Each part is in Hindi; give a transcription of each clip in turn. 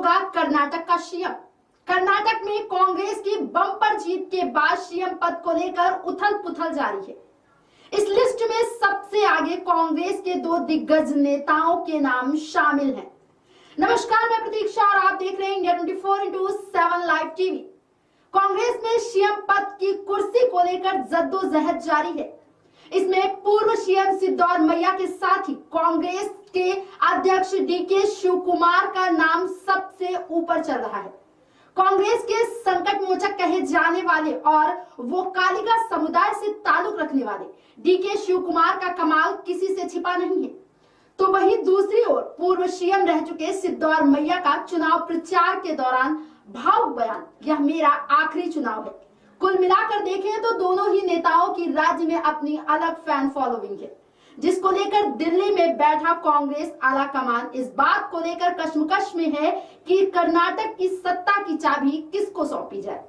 होगा कर्नाटक का सीएम। कर्नाटक में कांग्रेस की बम्पर जीत के बाद सीएम पद को लेकर उथल पुथल जारी है। इस लिस्ट में सबसे आगे कांग्रेस के दो दिग्गज नेताओं के नाम शामिल हैं। नमस्कार, मैं प्रतीक्षा और आप देख रहे हैं India 24x7 live TV. Congress में सीएम पद की कुर्सी को लेकर जद्दोजहद जारी है। इसमें पूर्व सीएम सिद्धरमैया के साथ ही कांग्रेस के अध्यक्ष डीके शिव कुमार का नाम सबसे ऊपर चल रहा है। कांग्रेस के संकट मोचक कहे जाने वाले और वो कालिका समुदाय से ताल्लुक रखने वाले डीके शिव कुमार का कमाल किसी से छिपा नहीं है। तो वहीं दूसरी ओर पूर्व सीएम रह चुके सिद्धरमैया का चुनाव प्रचार के दौरान भावुक बयान, यह मेरा आखिरी चुनाव है। कुल मिलाकर देखें तो दोनों ही नेताओं की राज्य में अपनी अलग फैन फॉलोइंग है, जिसको लेकर दिल्ली में बैठा कांग्रेस आला कमान इस बात को लेकर कश्मकश में है कि कर्नाटक की सत्ता की चाबी किसको सौंपी जाए।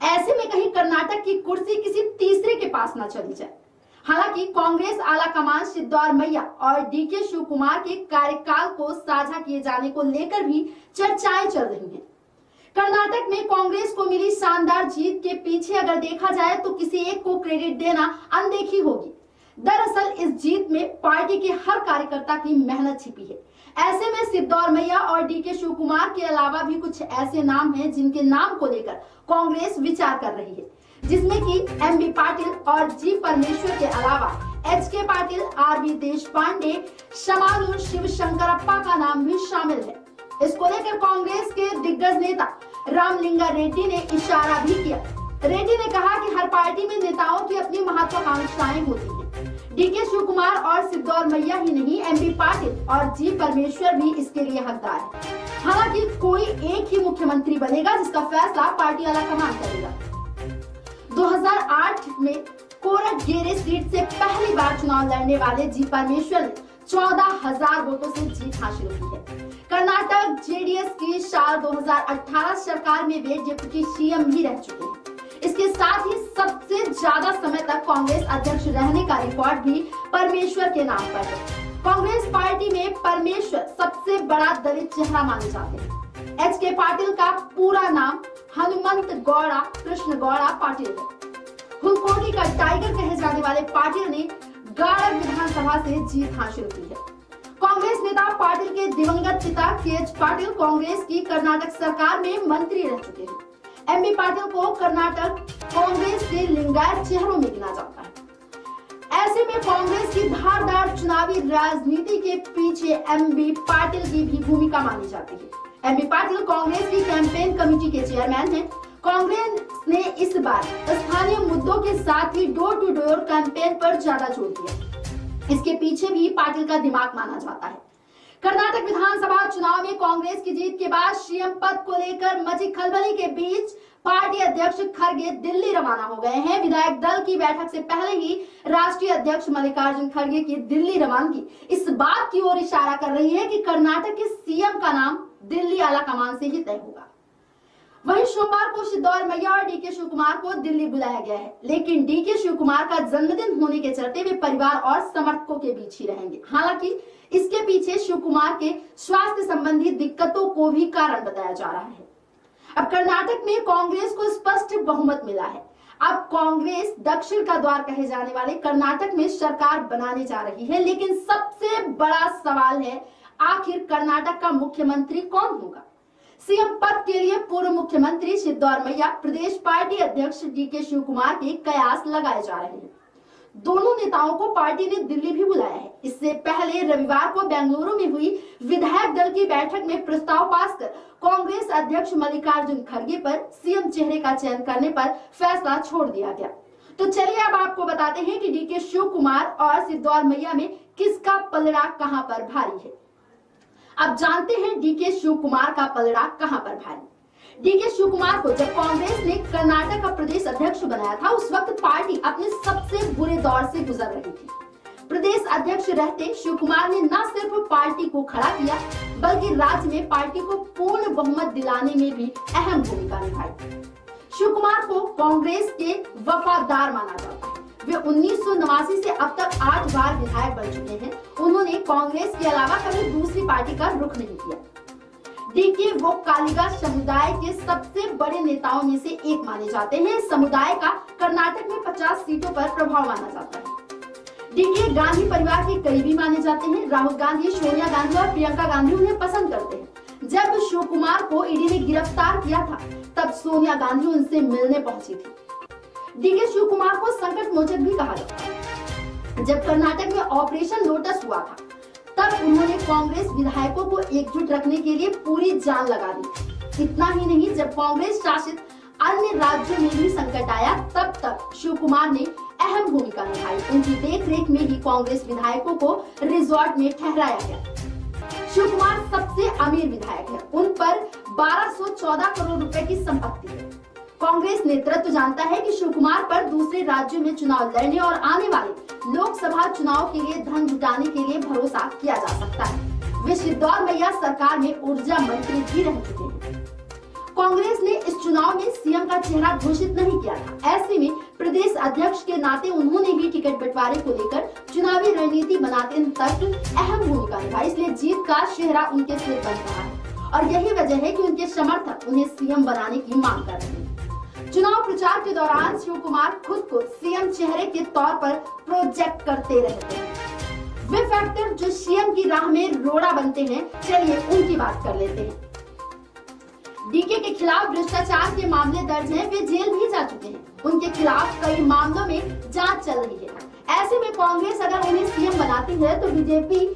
ऐसे में कहीं कर्नाटक की कुर्सी किसी तीसरे के पास ना चली जाए। हालांकि कांग्रेस आला कमान सिद्धरमैया और डीके शिव कुमार के कार्यकाल को साझा किए जाने को लेकर भी चर्चाएं चल रही हैं। कर्नाटक में कांग्रेस को मिली शानदार जीत के पीछे अगर देखा जाए तो किसी एक को क्रेडिट देना अनदेखी होगी। दरअसल इस जीत में पार्टी के हर कार्यकर्ता की मेहनत छिपी है। ऐसे में सिद्धरमैया और डीके शिव कुमार के अलावा भी कुछ ऐसे नाम हैं जिनके नाम को लेकर कांग्रेस विचार कर रही है, जिसमें कि एमबी पाटिल और जी परमेश्वर के अलावा एचके पाटिल, आरबी देशपांडे, शमालूर शिवशंकरप्पा का नाम भी शामिल है। इसको लेकर कांग्रेस के दिग्गज नेता रामलिंगा रेड्डी ने इशारा भी किया। रेड्डी ने कहा कि हर पार्टी में नेताओं की अपनी महत्वाकांक्षाएं होती हैं। डीके शिव कुमार और सिद्धरमैया ही नहीं, एमबी पाटिल और जी परमेश्वर भी इसके लिए हकदार है। हालांकि कोई एक ही मुख्यमंत्री बनेगा जिसका फैसला पार्टी आलाकमान करेगा। 2008 में कोरटगेरे सीट से पहली बार चुनाव लड़ने वाले जी परमेश्वर ने 14,000 वोटों से जीत हासिल की है। कर्नाटक जेडीएस की साल 2018 सरकार में वे डिप्टी सीएम भी रह चुके हैं। इसके साथ ही सबसे ज्यादा समय तक कांग्रेस अध्यक्ष रहने का रिकॉर्ड भी परमेश्वर के नाम पर है। कांग्रेस पार्टी में परमेश्वर सबसे बड़ा दलित चेहरा माने जाते हैं। एचके पाटिल का पूरा नाम हनुमंत गौड़ा कृष्ण गौड़ा पाटिल है। हुलकोटी का टाइगर कहे जाने वाले पाटिल ने गाड़क विधानसभा से जीत हासिल की है। कांग्रेस नेता पाटिल के दिवंगत पिता केएच पाटिल कांग्रेस की कर्नाटक सरकार में मंत्री रह चुके हैं। एमबी पाटिल को कर्नाटक कांग्रेस के लिंगायत चेहरों में गिना जाता है। ऐसे में कांग्रेस की धारदार चुनावी राजनीति के पीछे एमबी पाटिल की भी भूमिका मानी जाती है। एमबी पाटिल कांग्रेस की कैंपेन कमेटी के चेयरमैन हैं। कांग्रेस ने इस बार स्थानीय मुद्दों के साथ ही डोर टू डोर कैंपेन पर ज्यादा जोर दिया। इसके पीछे भी पाटिल का दिमाग माना जाता है। कर्नाटक विधानसभा चुनाव में कांग्रेस की जीत के बाद सीएम पद को लेकर मची खलबली के बीच पार्टी अध्यक्ष खड़गे दिल्ली रवाना हो गए हैं। विधायक दल की बैठक से पहले ही राष्ट्रीय अध्यक्ष मल्लिकार्जुन खड़गे की दिल्ली रवानगी इस बात की ओर इशारा कर रही है कि कर्नाटक के सीएम का नाम दिल्ली आलाकमान से ही तय होगा। वहीं सोमवार को सिद्धरमैया और डीके शिव कुमार को दिल्ली बुलाया गया है, लेकिन डीके शिव कुमार का जन्मदिन होने के चलते वे परिवार और समर्थकों के बीच ही रहेंगे। हालांकि इसके पीछे शिव कुमार के स्वास्थ्य संबंधी दिक्कतों को भी कारण बताया जा रहा है। अब कर्नाटक में कांग्रेस को स्पष्ट बहुमत मिला है। अब कांग्रेस दक्षिण का द्वार कहे जाने वाले कर्नाटक में सरकार बनाने जा रही है, लेकिन सबसे बड़ा सवाल है आखिर कर्नाटक का मुख्यमंत्री कौन होगा। सीएम पद के लिए पूर्व मुख्यमंत्री सिद्धरमैया, प्रदेश पार्टी अध्यक्ष डीके शिव कुमार के कयास लगाए जा रहे हैं। दोनों नेताओं को पार्टी ने दिल्ली भी बुलाया है। इससे पहले रविवार को बेंगलुरु में हुई विधायक दल की बैठक में प्रस्ताव पास कर कांग्रेस अध्यक्ष मल्लिकार्जुन खड़गे पर सीएम चेहरे का चयन करने पर फैसला छोड़ दिया गया। तो चलिए अब आपको बताते हैं कि डीके शिव कुमार और सिद्धरमैया में किसका पलड़ा कहां पर भारी है। अब जानते हैं डीके शिव कुमार का पलड़ा कहां पर भारी। डीके शिव कुमार को जब कांग्रेस ने कर्नाटक का प्रदेश अध्यक्ष बनाया था, उस वक्त पार्टी अपने सबसे बुरे दौर से गुजर रही थी। प्रदेश अध्यक्ष रहते शिव कुमार ने न सिर्फ पार्टी को खड़ा किया, बल्कि राज्य में पार्टी को पूर्ण बहुमत दिलाने में भी अहम भूमिका निभाई। शिव कुमार को कांग्रेस के वफादार माना जाता है। वे 1989 से अब तक 8 बार विधायक बन चुके हैं। उन्होंने कांग्रेस के अलावा कभी दूसरी पार्टी का रुख नहीं किया। डीके वो कालिगा समुदाय के सबसे बड़े नेताओं में से एक माने जाते हैं। इस समुदाय का कर्नाटक में 50 सीटों पर प्रभाव माना जाता है। डीके गांधी परिवार के करीबी माने जाते हैं। राहुल गांधी, सोनिया गांधी और प्रियंका गांधी उन्हें पसंद करते हैं। जब शिव कुमार को ईडी ने गिरफ्तार किया था तब सोनिया गांधी उनसे मिलने पहुंची थी। डीके शिव कुमार को संकट मोचक भी कहा जाता है। जब कर्नाटक में ऑपरेशन लोटस हुआ था तब उन्होंने कांग्रेस विधायकों को एकजुट रखने के लिए पूरी जान लगा दी। इतना ही नहीं, जब कांग्रेस शासित अन्य राज्यों में भी संकट आया तब शिव कुमार ने अहम भूमिका निभाई। उनकी देखरेख में ही कांग्रेस विधायकों को रिजॉर्ट में ठहराया गया। शिव कुमार सबसे अमीर विधायक है। उन पर 1214 करोड़ रुपए की संपत्ति है। कांग्रेस नेतृत्व जानता है कि शिव कुमार पर दूसरे राज्यों में चुनाव लड़ने और आने वाले लोकसभा चुनाव के लिए धन जुटाने के लिए भरोसा किया जा सकता है। वे सिद्धौमैया सरकार में ऊर्जा मंत्री भी रह चुके हैं। कांग्रेस ने इस चुनाव में सीएम का चेहरा घोषित नहीं किया था। ऐसे में प्रदेश अध्यक्ष के नाते उन्होंने भी टिकट बंटवारे को लेकर चुनावी रणनीति बनाते तक अहम भूमिका निभाई। इसलिए जीत का चेहरा उनके सिर बन रहा है और यही वजह है कि उनके समर्थक उन्हें सीएम बनाने की मांग कर रहे हैं। चुनाव प्रचार के दौरान शिव कुमार खुद को सीएम चेहरे के तौर पर प्रोजेक्ट करते रहते हैं। वे फैक्टर जो सीएम की राह में रोड़ा बनते हैं, चलिए उनकी बात कर लेते हैं। डीके के खिलाफ भ्रष्टाचार के मामले दर्ज हैं। वे जेल भी जा चुके हैं। उनके खिलाफ कई मामलों में जांच चल रही है। ऐसे में कांग्रेस अगर उन्हें सीएम बनाती है तो बीजेपी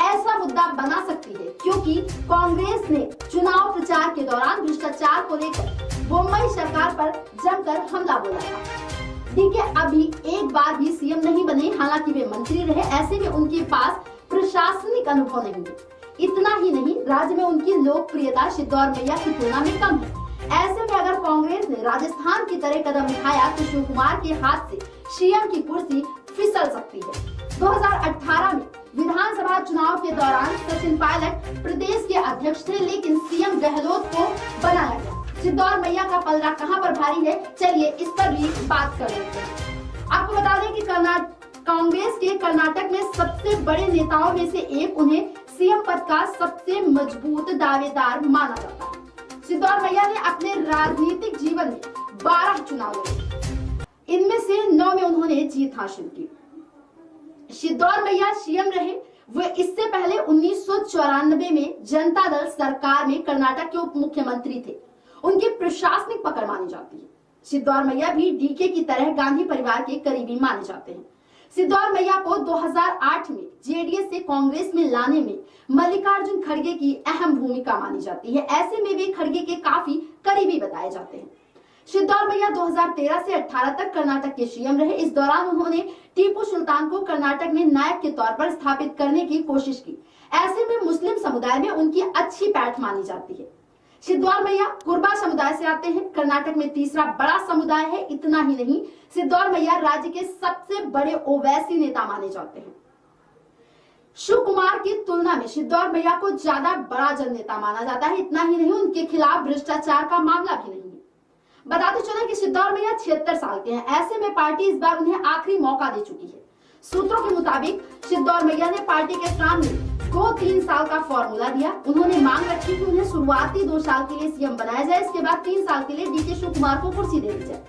ऐसा मुद्दा बना सकती है, क्योंकि कांग्रेस ने चुनाव प्रचार के दौरान भ्रष्टाचार को लेकर मुंबई सरकार पर जमकर हमला बोला था। डीके अभी एक बार भी सीएम नहीं बने, हालांकि वे मंत्री रहे। ऐसे में उनके पास प्रशासनिक अनुभव नहीं है। इतना ही नहीं, राज्य में उनकी लोकप्रियता सिद्धौमैया की तुलना में कम है। ऐसे में अगर कांग्रेस ने राजस्थान की तरह कदम उठाया तो शिव कुमार के हाथ से सीएम की कुर्सी फिसल सकती है। 2018 में विधानसभा चुनाव के दौरान सचिन पायलट प्रदेश के अध्यक्ष थे, लेकिन सीएम गहलोत को बनाया गया। सिद्धौमैया का पलड़ा कहां पर भारी है, चलिए इस पर भी बात कर लेते हैं। आपको बता दें कि कांग्रेस के कर्नाटक में सबसे बड़े नेताओं में से एक, उन्हें सीएम पद का सबसे मजबूत दावेदार माना जाता है। सिद्धौमैया ने अपने राजनीतिक जीवन में 12 चुनाव लड़े। इनमें से 9 में उन्होंने जीत हासिल की। सिद्धौमैया सीएम रहे। वे इससे पहले 1994 में जनता दल सरकार में कर्नाटक के उप मुख्यमंत्री थे। उनकी प्रशासनिक पकड़ मानी जाती है। सिद्धौमैया भी डीके की तरह गांधी परिवार के करीबी माने जाते हैं। सिद्धौमैया को 2008 में जेडीएस से कांग्रेस में लाने में मल्लिकार्जुन खड़गे की अहम भूमिका मानी जाती है। ऐसे में वे खड़गे के काफी करीबी बताए जाते हैं। सिद्धौमैया 2013 से 18 तक कर्नाटक के सीएम रहे। इस दौरान उन्होंने टीपू सुल्तान को कर्नाटक में नायक के तौर पर स्थापित करने की कोशिश की। ऐसे में मुस्लिम समुदाय में उनकी अच्छी पैठ मानी जाती है। सिद्धौमैया कुर्बा समुदाय से आते हैं। कर्नाटक में तीसरा बड़ा समुदाय है। इतना ही नहीं, सिद्धौमैया राज्य के सबसे बड़े ओवैसी नेता माने जाते हैं। शिव कुमार की तुलना में सिद्धौमैया को ज्यादा बड़ा जननेता माना जाता है। इतना ही नहीं, उनके खिलाफ भ्रष्टाचार का मामला भी नहीं है। बताते चले कि सिद्धौमैया 76 साल के हैं। ऐसे में पार्टी इस बार उन्हें आखिरी मौका दे चुकी है। सूत्रों के मुताबिक सिद्धौमैया ने पार्टी के सामने 2-3 साल का फॉर्मूला दिया। उन्होंने मांग रखी कि उन्हें शुरुआती 2 साल के लिए सीएम बनाया जाए, इसके बाद 3 साल के लिए डीके शिव कुमार को कुर्सी दे दी जाए।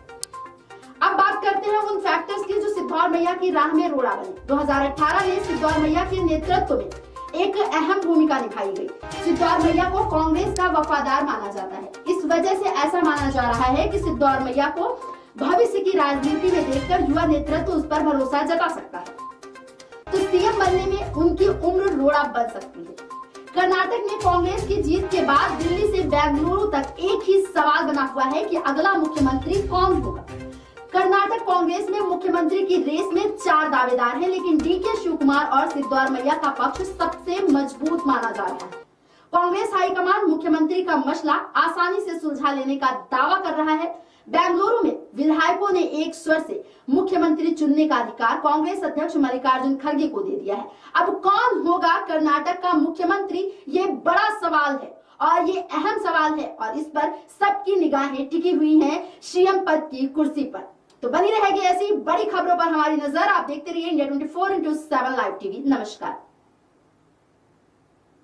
अब बात करते हैं उन फैक्टर्स की जो सिद्धौमैया की राह में रोड़ा बने। 2018 में सिद्धौमैया के नेतृत्व में एक अहम भूमिका निभाई गई। सिद्धौमैया को कांग्रेस का वफादार माना जाता है। इस वजह से ऐसा माना जा रहा है कि सिद्धौमैया को भविष्य की राजनीति में देखकर युवा नेतृत्व उस पर भरोसा जता सकता है, तो सीएम बनने में उनकी उम्र रोड़ा बन सकती है। कर्नाटक में कांग्रेस की जीत के बाद दिल्ली से बेंगलुरु तक एक ही सवाल बना हुआ है कि अगला मुख्यमंत्री कौन होगा। कर्नाटक कांग्रेस में मुख्यमंत्री की रेस में 4 दावेदार हैं, लेकिन डीके शिव कुमार और सिद्धौमैया का पक्ष सबसे मजबूत माना जा रहा है। कांग्रेस हाईकमान मुख्यमंत्री का मसला आसानी से सुलझा लेने का दावा कर रहा है। बेंगलुरु में विधायकों ने एक स्वर से मुख्यमंत्री चुनने का अधिकार कांग्रेस अध्यक्ष मल्लिकार्जुन खड़गे को दे दिया है। अब कौन होगा कर्नाटक का मुख्यमंत्री, ये बड़ा सवाल है और ये अहम सवाल है और इस पर सबकी निगाहें टिकी हुई हैं सीएम पद की कुर्सी पर। तो बनी रहेगी ऐसी बड़ी खबरों पर हमारी नजर। आप देखते रहिए इंडिया 24/7 लाइव टीवी। नमस्कार।